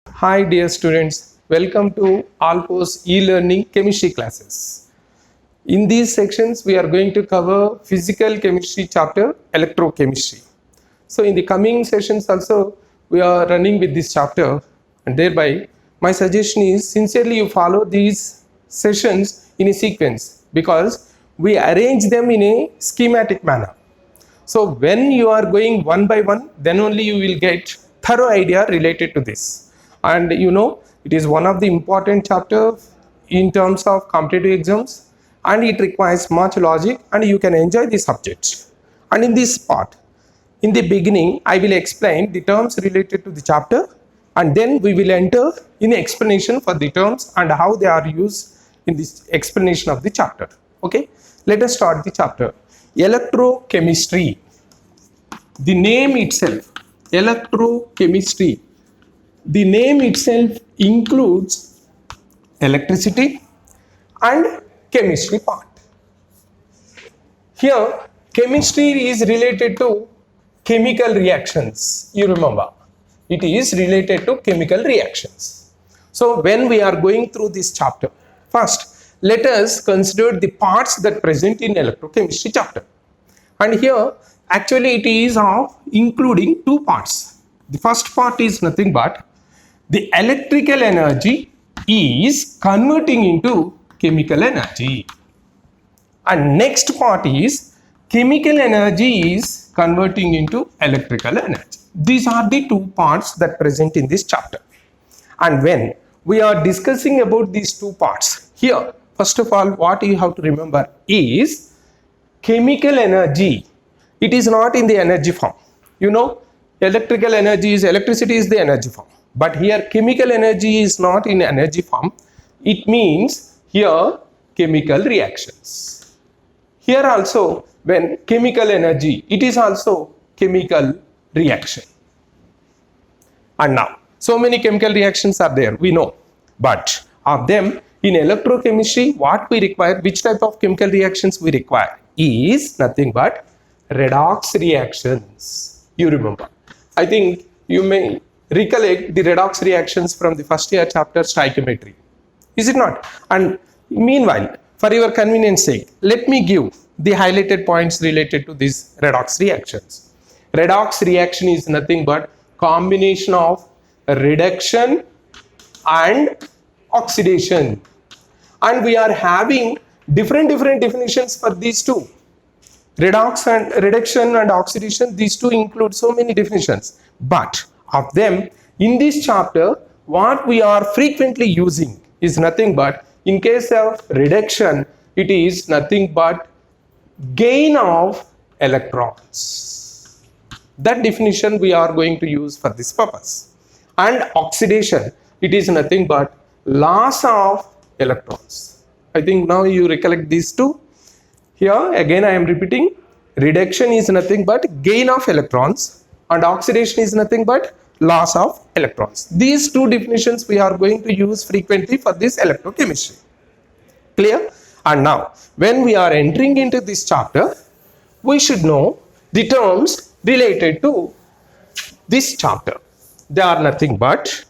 Hi dear students, welcome to Alpo's e-learning chemistry classes. In these sections we are going to cover physical chemistry chapter, electrochemistry. So in the coming sessions also we are running with this chapter, and thereby my suggestion is sincerely you follow these sessions in a sequence because we arrange them in a schematic manner. So when you are going one by one, then only you will get thorough idea related to this. And it is one of the important chapter in terms of competitive exams, and it requires much logic and you can enjoy the subject. And in this part, in the beginning, I will explain the terms related to the chapter, and then we will enter in explanation for the terms and how they are used in this explanation of the chapter. Okay, let us start the chapter. Electrochemistry. The name itself, electrochemistry, the name itself includes electricity and chemistry part. Here, chemistry is related to chemical reactions. You remember, it is related to chemical reactions. So, when we are going through this chapter, first, let us consider the parts that present in electrochemistry chapter. And here, actually, it is of including two parts. The first part is nothing but the electrical energy is converting into chemical energy. And next part is chemical energy is converting into electrical energy. These are the two parts that present in this chapter. And when we are discussing about these two parts, here, first of all, what you have to remember is chemical energy. It is not in the energy form. Electrical energy is, electricity is the energy form. But here chemical energy is not in energy form. It means here chemical reactions. Here also when chemical energy, it is also chemical reaction. And now, so many chemical reactions are there, we know. But of them, in electrochemistry, what we require, which type of chemical reactions we require is nothing but redox reactions. You remember. I think you may recollect the redox reactions from the first year chapter stoichiometry. Is it not? And meanwhile, for your convenience sake, let me give the highlighted points related to these redox reactions. Redox reaction is nothing but combination of reduction and oxidation. And we are having different definitions for these two. Reduction and oxidation, these two include so many definitions. But of them, in this chapter, what we are frequently using is nothing but, in case of reduction, it is nothing but gain of electrons. That definition we are going to use for this purpose. And oxidation, it is nothing but loss of electrons. I think now you recollect these two. Here again I am repeating, reduction is nothing but gain of electrons and oxidation is nothing but loss of electrons. These two definitions we are going to use frequently for this electrochemistry. Clear? And now when we are entering into this chapter, we should know the terms related to this chapter. They are nothing but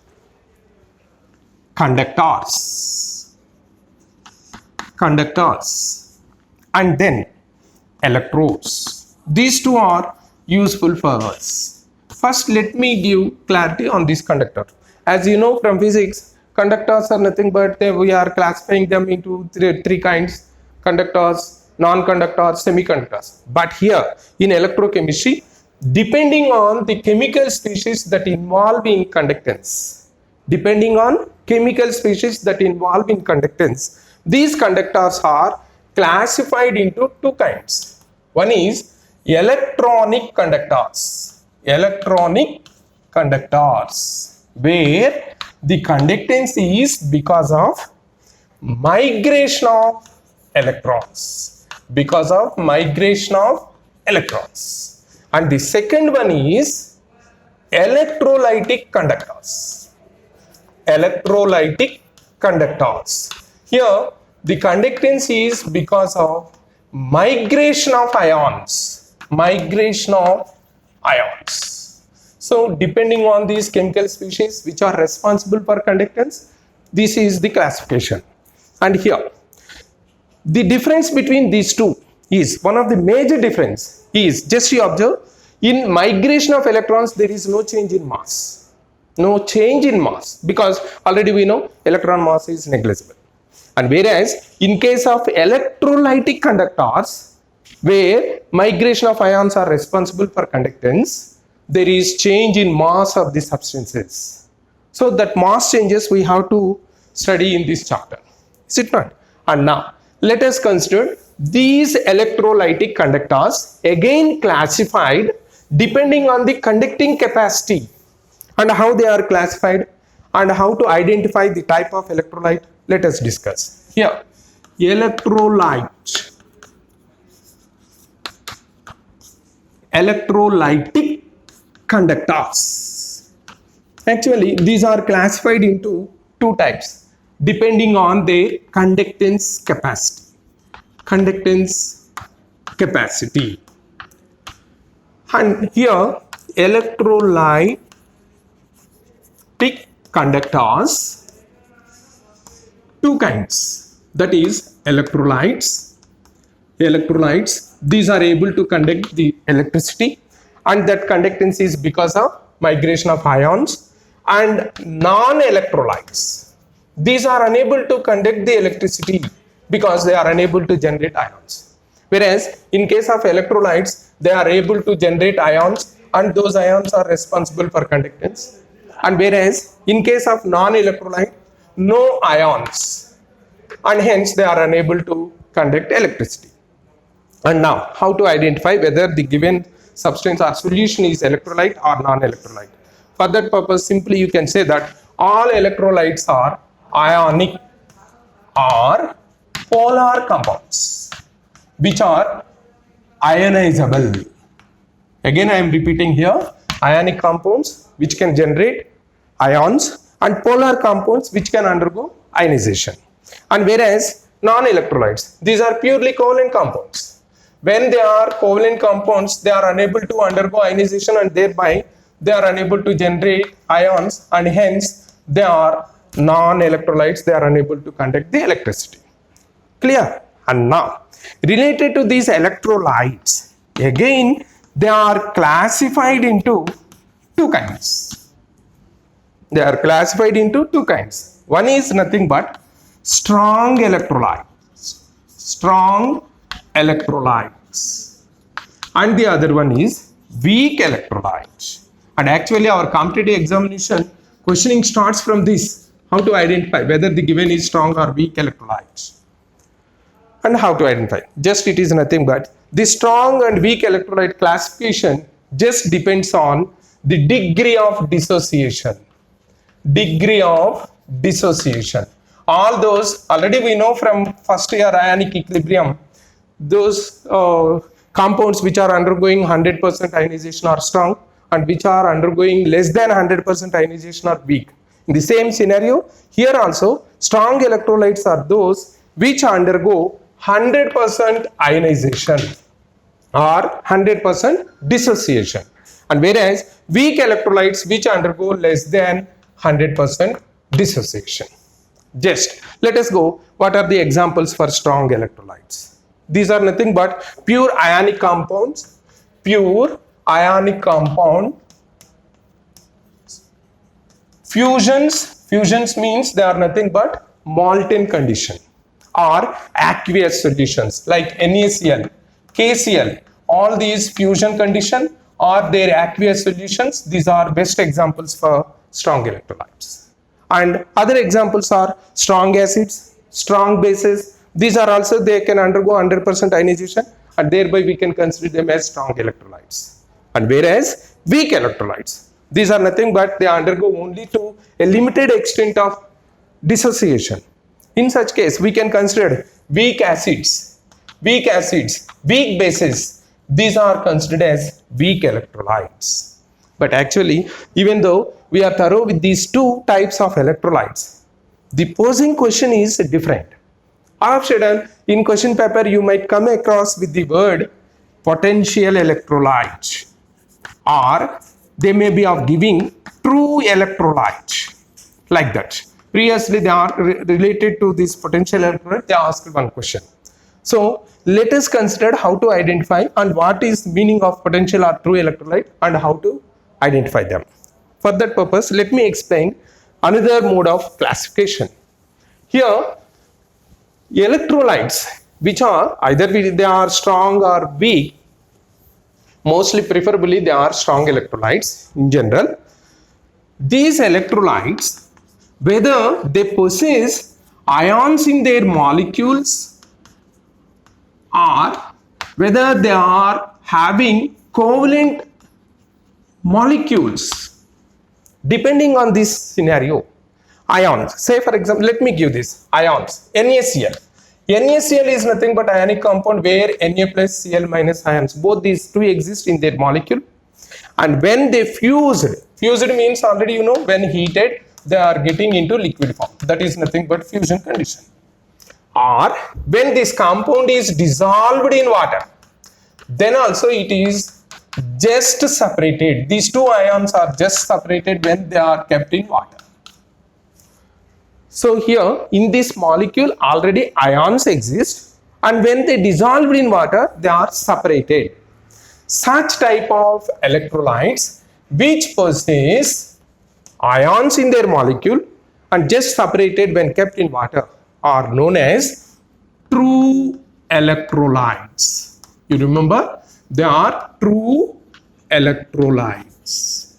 conductors, and then electrodes. These two are useful for us. First, let me give clarity on this conductor. As you know from physics, conductors are nothing but we are classifying them into three kinds: conductors, non-conductors, semiconductors. But here in electrochemistry, depending on the chemical species that involve in conductance, these conductors are classified into two kinds. One is electronic conductors, where the conductance is because of migration of electrons. And the second one is electrolytic conductors. Here the conductance is because of migration of ions. So depending on these chemical species which are responsible for conductance, this is the classification. And here, the difference between these two is, one of the major difference is, just you observe, in migration of electrons there is no change in mass. No change in mass, because already we know electron mass is negligible. And whereas in case of electrolytic conductors, where migration of ions are responsible for conductance, there is change in mass of the substances. So that mass changes we have to study in this chapter. Is it not? And now let us consider these electrolytic conductors, again classified depending on the conducting capacity, and how they are classified and how to identify the type of electrolyte. Let us discuss. Here, electrolytic conductors. Actually, these are classified into two types depending on their conductance capacity. And here, electrolytic conductors, two kinds, that is electrolytes. These are able to conduct the electricity, and that conductance is because of migration of ions. And non-electrolytes, these are unable to conduct the electricity because they are unable to generate ions. Whereas in case of electrolytes, they are able to generate ions, and those ions are responsible for conductance. And whereas in case of non-electrolyte, no ions, and hence they are unable to conduct electricity. And now, how to identify whether the given substance or solution is electrolyte or non-electrolyte? For that purpose, simply you can say that all electrolytes are ionic or polar compounds which are ionizable. Again, I am repeating here, ionic compounds which can generate ions, and polar compounds which can undergo ionization. And whereas non-electrolytes, these are purely covalent compounds. When they are covalent compounds, they are unable to undergo ionization, and thereby they are unable to generate ions, and hence they are non-electrolytes. They are unable to conduct the electricity. Clear? And now, related to these electrolytes, again they are classified into two kinds. One is nothing but strong electrolytes, and the other one is weak electrolytes. And actually our competitive examination questioning starts from this, how to identify whether the given is strong or weak electrolytes. And how to identify, just it is nothing but the strong and weak electrolyte classification just depends on the degree of dissociation. All those already we know from first year ionic equilibrium, those compounds which are undergoing 100% ionization are strong, and which are undergoing less than 100% ionization are weak. In the same scenario, here also strong electrolytes are those which undergo 100% ionization or 100% dissociation, and whereas weak electrolytes which undergo less than 100% dissociation. Just let us go, what are the examples for strong electrolytes? These are nothing but pure ionic compounds. Fusions means they are nothing but molten condition or aqueous solutions like NaCl, KCl. All these fusion condition or their aqueous solutions, these are best examples for strong electrolytes. And other examples are strong acids, strong bases. These are also, they can undergo 100% ionization, and thereby we can consider them as strong electrolytes. And whereas weak electrolytes, these are nothing but they undergo only to a limited extent of dissociation. In such case, we can consider weak acids, weak bases. These are considered as weak electrolytes. But actually, even though we are thorough with these two types of electrolytes, the posing question is different. All of a sudden, in question paper, you might come across with the word potential electrolyte or they may be of giving true electrolyte, like that. Previously, they are related to this potential electrolyte, they asked one question. So let us consider how to identify and what is meaning of potential or true electrolyte and how to identify them. For that purpose, let me explain another mode of classification. Here, electrolytes which are either they are strong or weak, mostly preferably they are strong electrolytes in general. These electrolytes, whether they possess ions in their molecules or whether they are having covalent molecules, depending on this scenario. Ions, say for example, let me give this ions, NaCl. NaCl is nothing but ionic compound where Na plus Cl minus ions, both these two exist in their molecule, and when they fused means already you know, when heated they are getting into liquid form, that is nothing but fusion condition. Or when this compound is dissolved in water, then also it is just separated. These two ions are just separated when they are kept in water. So here in this molecule already ions exist, and when they dissolved in water they are separated. Such type of electrolytes which possess ions in their molecule and just separated when kept in water are known as true electrolytes. You remember, they are true electrolytes.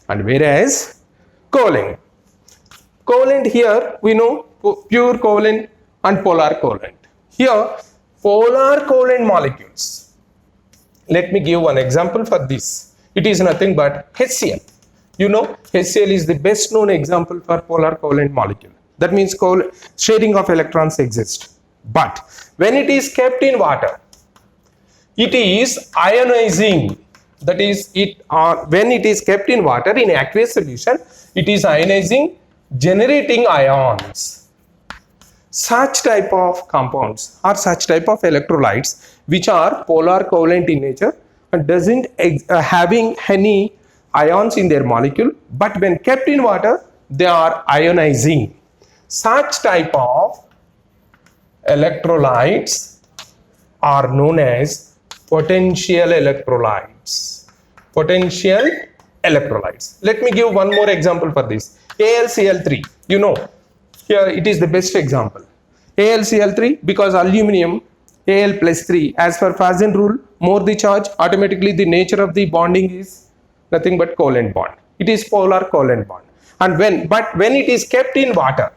And whereas covalent here we know pure covalent and polar covalent. Here polar covalent molecules. Let me give one example for this. It is nothing but HCl. You know, HCl is the best known example for polar covalent molecule. That means sharing of electrons exist. But when it is kept in water, it is ionizing. That is, when it is kept in water in aqueous solution, it is ionizing, generating ions. Such type of compounds or such type of electrolytes which are polar covalent in nature and doesn't having any ions in their molecule, but when kept in water they are ionizing. Such type of electrolytes are known as potential electrolytes. Potential electrolytes. Let me give one more example for this. AlCl3, you know, here it is the best example. AlCl3, because aluminum Al plus 3, as per Fasen rule, more the charge, automatically the nature of the bonding is nothing but covalent bond. It is polar covalent bond. And when it is kept in water,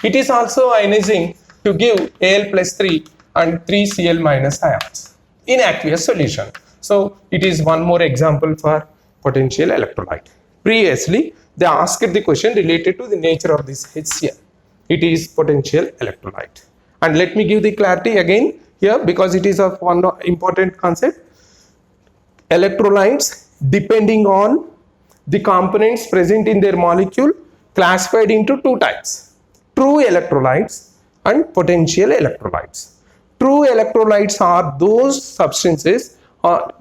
it is also ionizing to give Al plus 3 and 3Cl minus ions in aqueous solution. So it is one more example for potential electrolyte. Previously, they asked the question related to the nature of this HCl. It is potential electrolyte. And let me give the clarity again here, because it is of one important concept. Electrolytes, depending on the components present in their molecule, classified into two types: true electrolytes and potential electrolytes. True electrolytes are those substances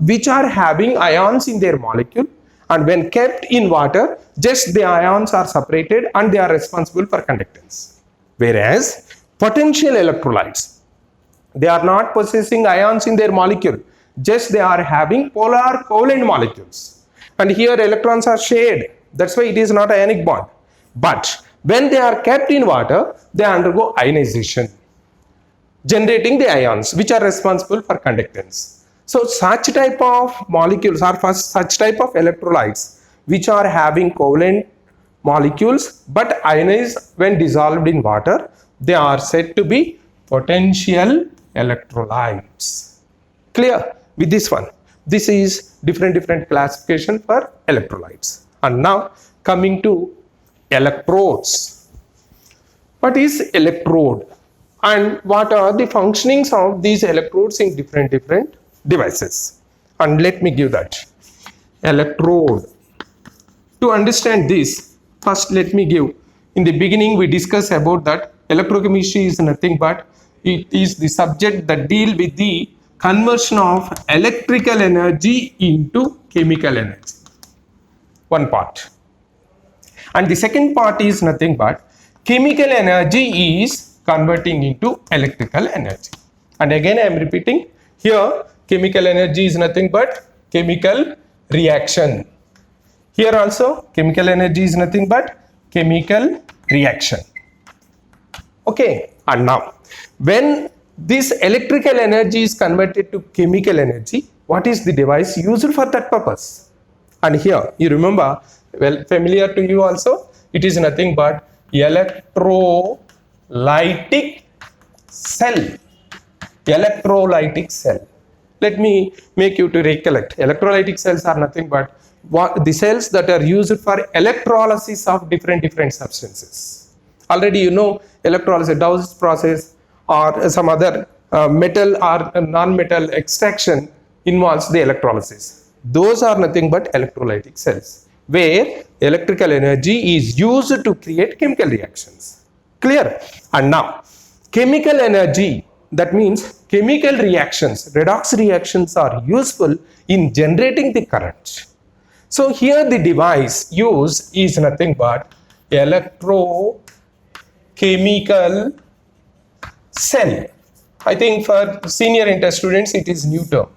which are having ions in their molecule, and when kept in water, just the ions are separated and they are responsible for conductance. Whereas potential electrolytes, they are not possessing ions in their molecule, just they are having polar covalent molecules. And here electrons are shared, that's why it is not ionic bond. But when they are kept in water, they undergo ionization, generating the ions which are responsible for conductance. So such type of molecules or such type of electrolytes which are having covalent molecules but ionize when dissolved in water, they are said to be potential electrolytes. Clear with this one? This is different classification for electrolytes. And now coming to electrodes. What is electrode and what are the functionings of these electrodes in different devices? And let me give that. Electrode. To understand this, first let me give, in the beginning we discussed about that electrochemistry is nothing but it is the subject that deal with the conversion of electrical energy into chemical energy. one part. And the second part is nothing but chemical energy is converting into electrical energy. And again I am repeating here, chemical energy is nothing but chemical reaction. Here also chemical energy is nothing but chemical reaction. Okay, and now when this electrical energy is converted to chemical energy, what is the device used for that purpose? And here you remember, well, familiar to you also, it is nothing but electrolytic cell. Electrolytic cell. Let me make you to recollect. Electrolytic cells are nothing but the cells that are used for electrolysis of different substances. Already you know electrolysis, Dawes process or some other metal or non-metal extraction involves the electrolysis. Those are nothing but electrolytic cells, where electrical energy is used to create chemical reactions. Clear? And now, chemical energy, that means chemical reactions, redox reactions are useful in generating the current. So here the device used is nothing but electrochemical cell. I think for senior inter students it is new term.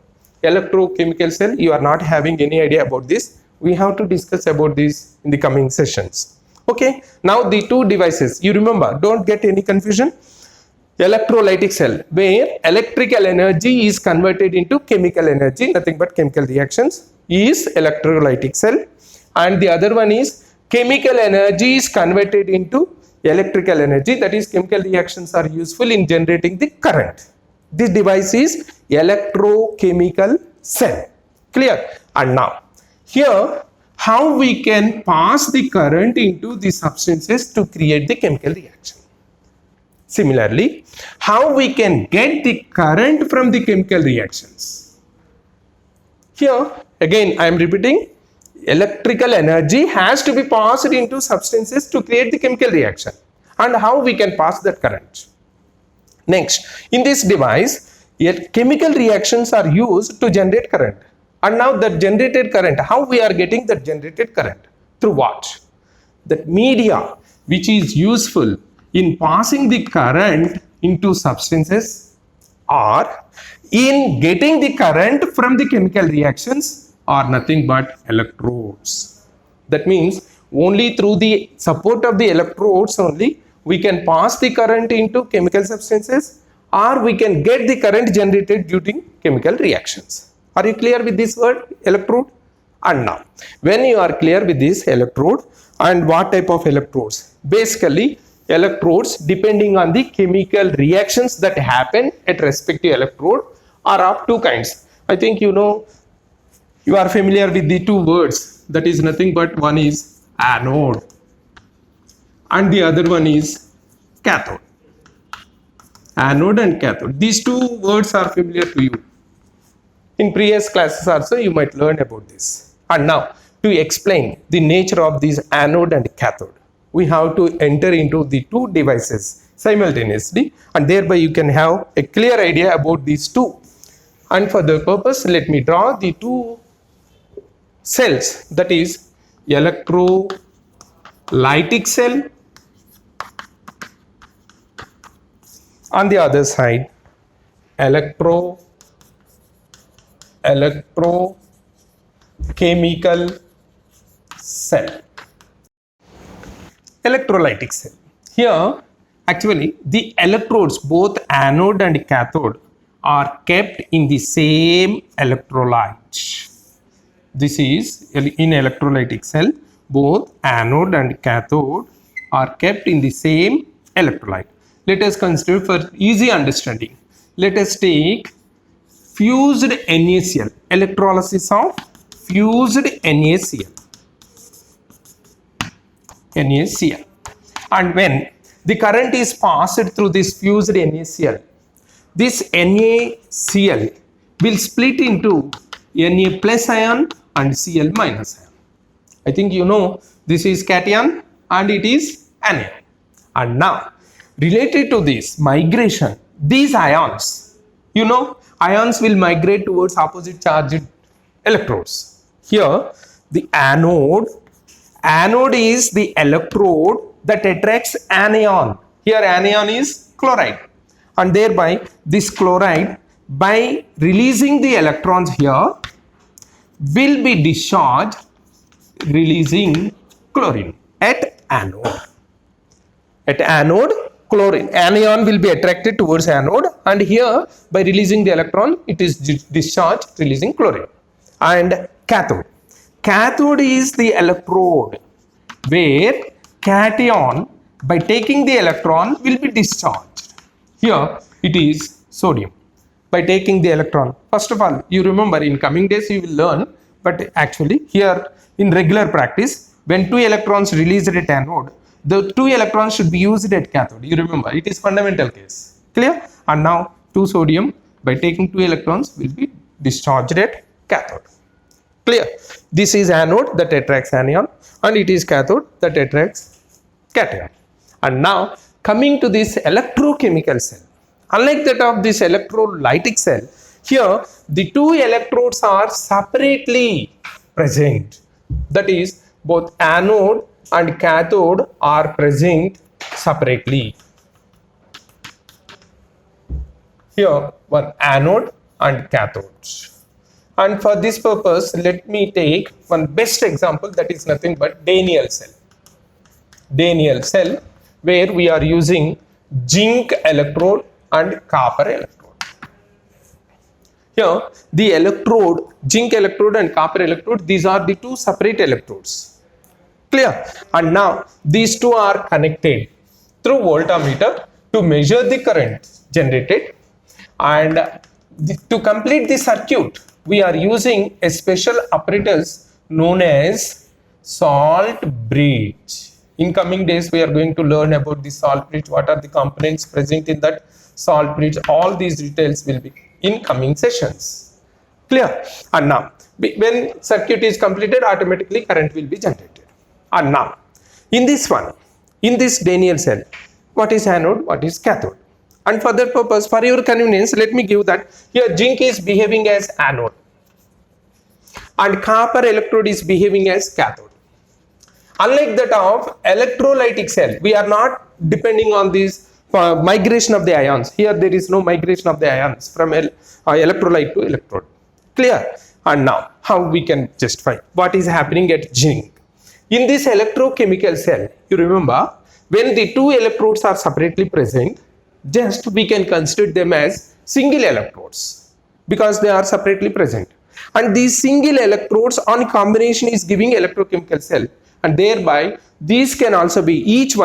Electrochemical cell, you are not having any idea about this. We have to discuss about this in the coming sessions. Okay, now the two devices, you remember, don't get any confusion. Electrolytic cell, where electrical energy is converted into chemical energy, nothing but chemical reactions, is electrolytic cell. And the other one is chemical energy is converted into electrical energy, that is chemical reactions are useful in generating the current. This device is electrochemical cell. Clear? And now here how we can pass the current into the substances to create the chemical reaction. Similarly, how we can get the current from the chemical reactions. Here again I am repeating, electrical energy has to be passed into substances to create the chemical reaction, and how we can pass that current. Next, in this device, chemical reactions are used to generate current. And now that generated current, how we are getting that generated current? Through what? That media which is useful in passing the current into substances or in getting the current from the chemical reactions are nothing but electrodes. That means only through the support of the electrodes only we can pass the current into chemical substances, or we can get the current generated during chemical reactions. Are you clear with this word electrode? And now when you are clear with this electrode and what type of electrodes, basically electrodes depending on the chemical reactions that happen at respective electrode are of two kinds. I think you know, you are familiar with the two words, that is nothing but one is anode and the other one is cathode. Anode and cathode, these two words are familiar to you. In previous classes also you might learn about this. And now to explain the nature of this anode and cathode, we have to enter into the two devices simultaneously, and thereby you can have a clear idea about these two. And for the purpose, let me draw the two cells, that is electrolytic cell, on the other side electrochemical cell. Electrolytic cell. Here actually the electrodes, both anode and cathode, are kept in the same electrolyte. This is in electrolytic cell, both anode and cathode are kept in the same electrolyte. Let us consider for easy understanding. Let us take fused NaCl, electrolysis of fused NaCl. And when the current is passed through this fused NaCl, this NaCl will split into Na plus ion and Cl minus ion. I think you know this is cation and it is anion. And now related to this migration, these ions, you know, ions will migrate towards opposite charged electrodes. Here the anode Anode is the electrode that attracts anion. Here anion is chloride, and thereby this chloride, by releasing the electrons here, will be discharged releasing chlorine at anode. At anode, chlorine anion will be attracted towards anode, and here by releasing the electron it is discharged releasing chlorine. And cathode. Cathode is the electrode where cation by taking the electron will be discharged. Here it is sodium by taking the electron. First of all, you remember in coming days you will learn, but actually here in regular practice, when 2 electrons released at anode, the 2 electrons should be used at cathode. You remember, it is fundamental case. Clear? And now 2 sodium by taking 2 electrons will be discharged at cathode. Clear? This is anode that attracts anion, and it is cathode that attracts cation. And now coming to this electrochemical cell. Unlike that of this electrolytic cell, here the 2 electrodes are separately present. That is, both anode and cathode are present separately. Here one anode and cathodes. And for this purpose, let me take one best example, that is nothing but Daniell cell. Daniell cell, where we are using zinc electrode and copper electrode. Here the electrode, zinc electrode and copper electrode, these are the 2 separate electrodes. Clear? And now these 2 are connected through voltmeter to measure the current generated, and to complete the circuit we are using a special apparatus known as salt bridge. In coming days we are going to learn about the salt bridge, what are the components present in that salt bridge. All these details will be in coming sessions. Clear? And now when circuit is completed, automatically current will be generated. And now in this one, in this Daniell cell, what is anode, what is cathode? And for that purpose, for your convenience, let me give that here zinc is behaving as anode and copper electrode is behaving as cathode. Unlike that of electrolytic cell, we are not depending on this migration of the ions. Here there is no migration of the ions from electrolyte to electrode. Clear? And now how we can justify what is happening at zinc. In this electrochemical cell, you remember, when the 2 electrodes are separately present, just we can consider them as single electrodes because they are separately present, and these single electrodes on combination is giving electrochemical cell, and thereby these can also be, each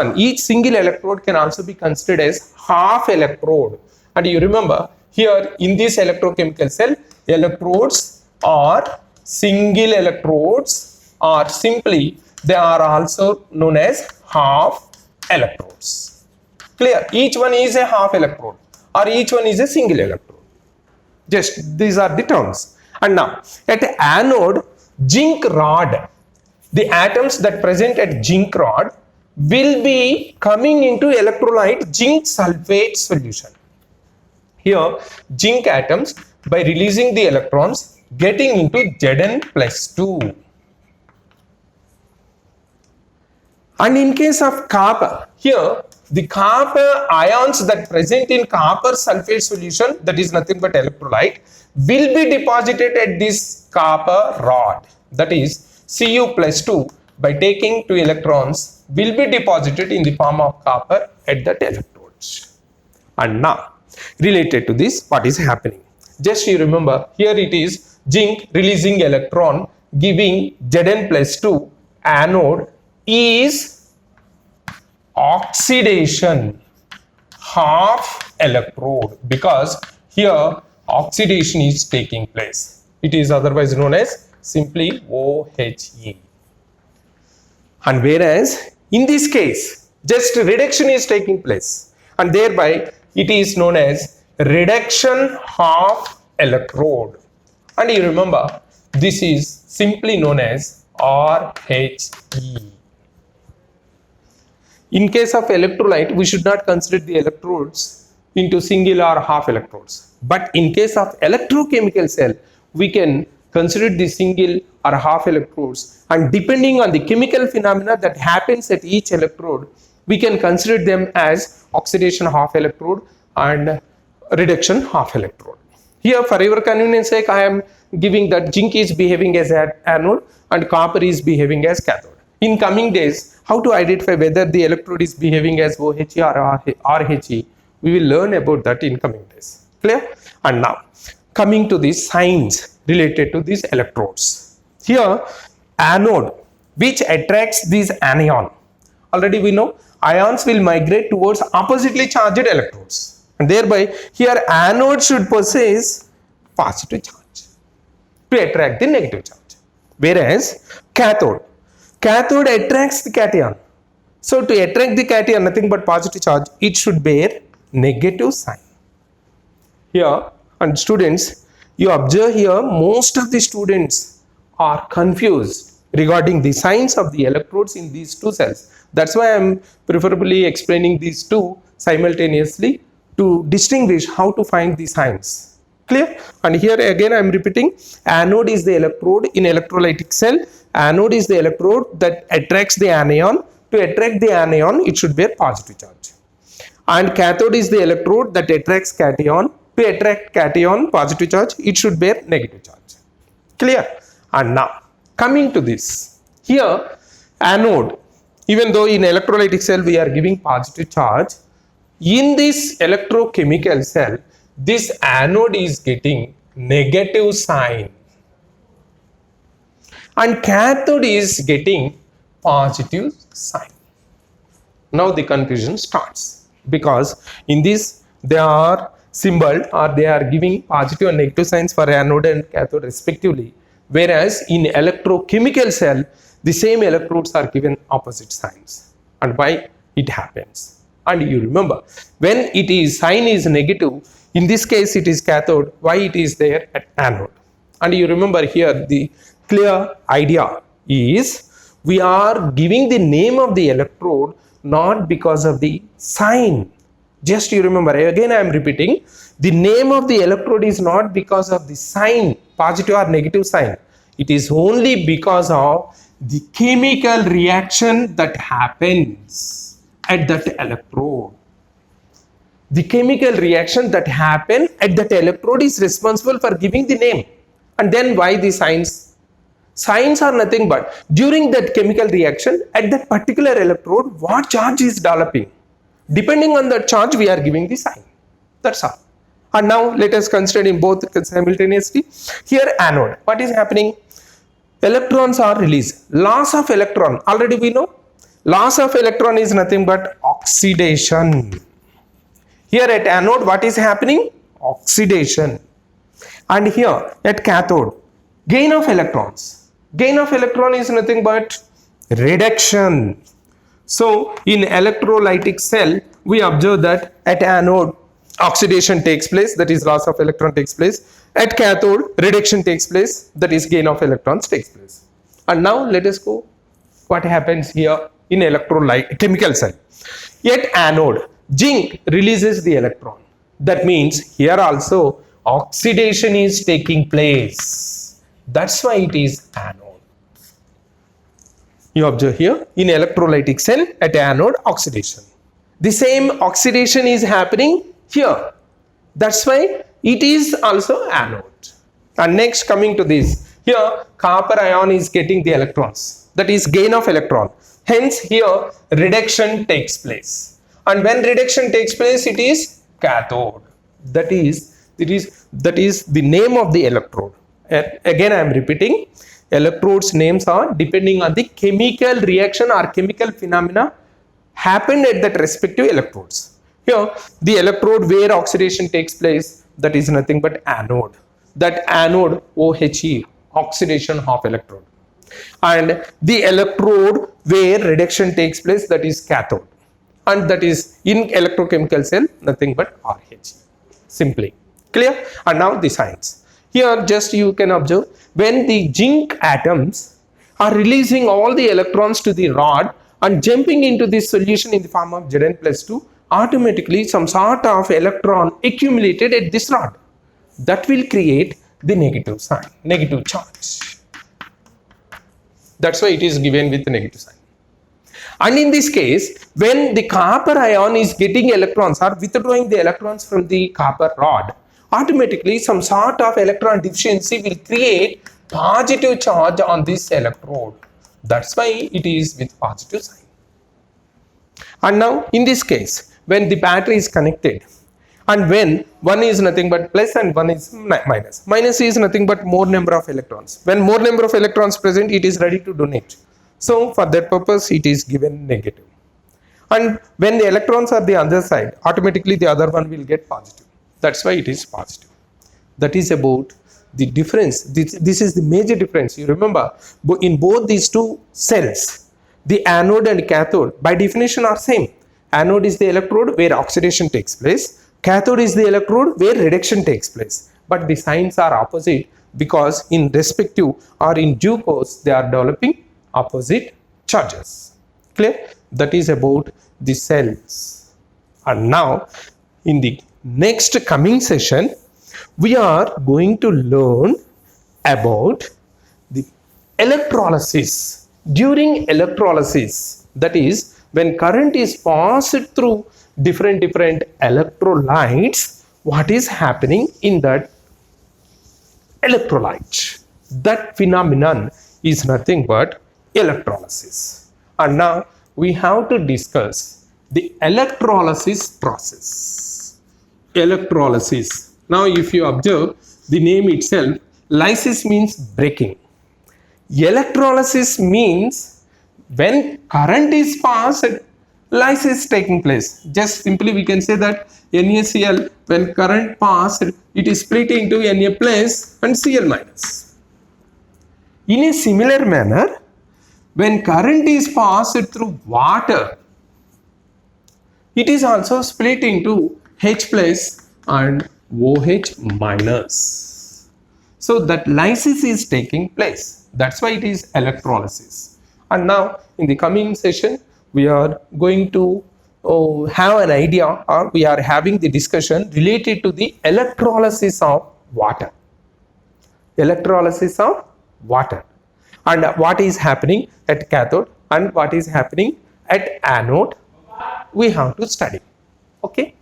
single electrode can also be considered as half electrode. And you remember, here in this electrochemical cell, electrodes are single electrodes, or simply they are also known as half electrodes. Clear? Each one is a half electrode or each one is a single electrode. Just these are the terms. And now at anode, zinc rod, the atoms that present at zinc rod will be coming into electrolyte zinc sulfate solution. Here zinc atoms, by releasing the electrons, getting into Zn+2. And in case of copper, here the copper ions that present in copper sulfate solution, that is nothing but electrolyte, will be deposited at this copper rod, that is Cu+2, by taking 2 electrons will be deposited in the form of copper at that electrodes. And now related to this, what is happening? Just you remember, here it is zinc releasing electron giving Zn+2, anode is oxidation, half electrode, because here oxidation is taking place. It is otherwise known as simply OHE. And whereas in this case just reduction is taking place, and thereby it is known as reduction half electrode. And you remember, this is simply known as RHE. In case of electrolyte, we should not consider the electrodes into single or half electrodes. But in case of electrochemical cell, we can consider the single or half electrodes, and depending on the chemical phenomena that happens at each electrode, we can consider them as oxidation half electrode and reduction half electrode. Here, for your convenience sake, I am giving that zinc is behaving as an anode and copper is behaving as cathode. In coming days, how to identify whether the electrode is behaving as OHE or RHE, we will learn about that in coming days. Clear? And now, coming to the signs related to these electrodes. Here, anode, which attracts these anion. Already we know ions will migrate towards oppositely charged electrodes, and thereby here anode should possess positive charge to attract the negative charge, whereas cathode attracts the cation. So to attract the cation, nothing but positive charge, it should bear negative sign. Here, and students, you observe here most of the students are confused regarding the signs of the electrodes in these two cells. That's why I am preferably explaining these two simultaneously to distinguish how to find the signs. Clear? And here again I am repeating, anode is the electrode in electrolytic cell. Anode is the electrode that attracts the anion. To attract the anion, it should bear positive charge. And cathode is the electrode that attracts cation. To attract cation, positive charge, it should bear negative charge. Clear? And now, coming to this, here anode, even though in electrolytic cell we are giving positive charge, in this electrochemical cell, this anode is getting negative sign and cathode is getting positive sign. Now the confusion starts, because in this they are symbol or they are giving positive and negative signs for anode and cathode respectively, whereas in electrochemical cell the same electrodes are given opposite signs. And why it happens? And you remember, when it is sign is negative, in this case it is cathode, why it is there at anode? And you remember here the clear idea is we are giving the name of the electrode not because of the sign. Just you remember, again I am repeating, the name of the electrode is not because of the sign, positive or negative sign. It is only because of the chemical reaction that happens at that electrode. The chemical reaction that happens at that electrode is responsible for giving the name. And then why the signs? Signs are nothing but during that chemical reaction at that particular electrode, what charge is developing. Depending on the charge, we are giving the sign. That's all. And now let us consider in both simultaneously. Here anode, what is happening? Electrons are released. Loss of electron, already we know. Loss of electron is nothing but oxidation. Here at anode, what is happening? Oxidation. And here at cathode, gain of electrons. Gain of electron is nothing but reduction. So in electrolytic cell, we observe that at anode, oxidation takes place, that is loss of electron takes place. At cathode, reduction takes place, that is gain of electrons takes place. And now let us go what happens here in chemical cell. At anode, zinc releases the electron. That means here also oxidation is taking place. That's why it is anode. You observe here in electrolytic cell at anode, oxidation. The same oxidation is happening here. That's why it is also anode. And next, coming to this, here copper ion is getting the electrons, that is gain of electron. Hence here reduction takes place. And when reduction takes place, it is cathode. That is the name of the electrode. Again I am repeating, electrodes names are depending on the chemical reaction or chemical phenomena happened at that respective electrodes. Here the electrode where oxidation takes place, that is nothing but anode. That anode OHE, oxidation half electrode. And the electrode where reduction takes place, that is cathode. And that is in electrochemical cell, nothing but RHE. Simply. Clear? And now the signs. Here just you can observe, when the zinc atoms are releasing all the electrons to the rod and jumping into this solution in the form of Zn+2, automatically some sort of electron accumulated at this rod. That will create the negative sign, negative charge. That's why it is given with the negative sign. And in this case, when the copper ion is getting electrons or withdrawing the electrons from the copper rod, automatically some sort of electron deficiency will create positive charge on this electrode. That's why it is with positive sign. And now in this case, when the battery is connected and when one is nothing but plus and one is minus. Minus is nothing but more number of electrons. When more number of electrons present, it is ready to donate. So for that purpose, it is given negative. And when the electrons are the other side, automatically the other one will get positive. That's why it is positive. That is about the difference. This is the major difference. You remember, in both these two cells, the anode and cathode by definition are same. Anode is the electrode where oxidation takes place. Cathode is the electrode where reduction takes place. But the signs are opposite because in respective or in due course they are developing opposite charges. Clear? That is about the cells. And now in the next coming session, we are going to learn about the electrolysis. During electrolysis, that is when current is passed through different electrolytes, what is happening in that electrolyte? That phenomenon is nothing but electrolysis. And now we have to discuss the electrolysis process. Electrolysis. Now if you observe the name itself, lysis means breaking. Electrolysis means when current is passed, lysis taking place. Just simply we can say that NaCl, when current passed, it is split into Na plus and Cl minus. In a similar manner, when current is passed through water, it is also split into H plus and OH minus. So that lysis is taking place. That's why it is electrolysis. And now in the coming session, we are going to have an idea, or we are having the discussion related to the electrolysis of water. Electrolysis of water. And what is happening at cathode and what is happening at anode, we have to study. Okay.